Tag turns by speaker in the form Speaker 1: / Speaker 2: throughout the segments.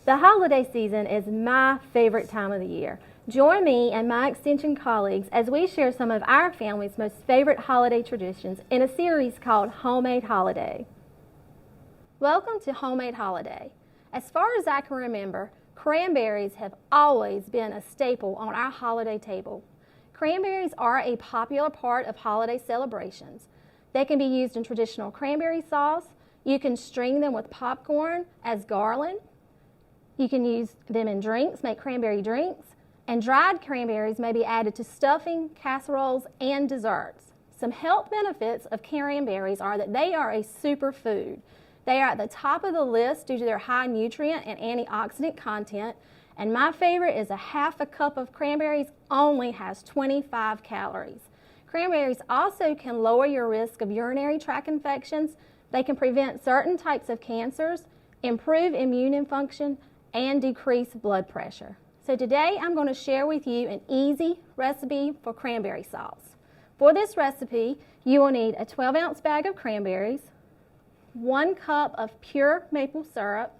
Speaker 1: The holiday season is my favorite time of the year. Join me and my Extension colleagues as we share some of our family's most favorite holiday traditions in a series called Homemade Holiday. Welcome to Homemade Holiday. As far as I can remember, cranberries have always been a staple on our holiday table. Cranberries are a popular part of holiday celebrations. They can be used in traditional cranberry sauce. You can string them with popcorn as garland. You can use them in drinks, make cranberry drinks, and dried cranberries may be added to stuffing, casseroles, and desserts. Some health benefits of cranberries are that they are a superfood. They are at the top of the list due to their high nutrient and antioxidant content, and my favorite is a half a cup of cranberries only has 25 calories. Cranberries also can lower your risk of urinary tract infections. They can prevent certain types of cancers, improve immune function, and decrease blood pressure. So today I'm going to share with you an easy recipe for cranberry sauce. For this recipe, you will need a 12-ounce bag of cranberries, 1 cup of pure maple syrup,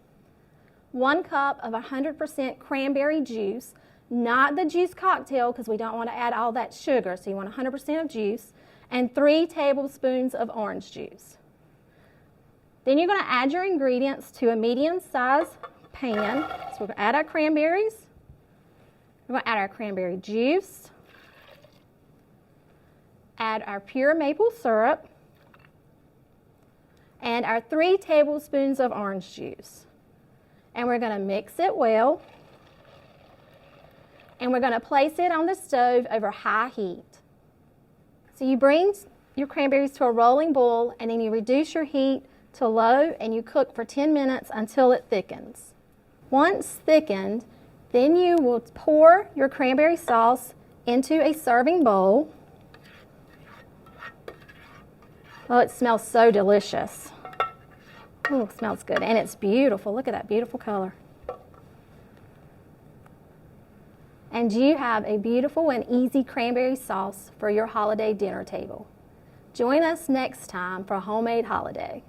Speaker 1: 1 cup of 100% cranberry juice, not the juice cocktail because we don't want to add all that sugar, so you want 100% of juice, and 3 tablespoons of orange juice. Then you're going to add your ingredients to a medium-sized pan. So we're going to add our cranberries. We're going to add our cranberry juice, add our pure maple syrup, and our 3 tablespoons of orange juice. And we're going to mix it well. And we're going to place it on the stove over high heat. So you bring your cranberries to a rolling boil, and then you reduce your heat to low, and you cook for 10 minutes until it thickens. Once thickened, then you will pour your cranberry sauce into a serving bowl. Oh, it smells so delicious. Oh, it smells good, and it's beautiful. Look at that beautiful color. And you have a beautiful and easy cranberry sauce for your holiday dinner table. Join us next time for Homemade Holiday.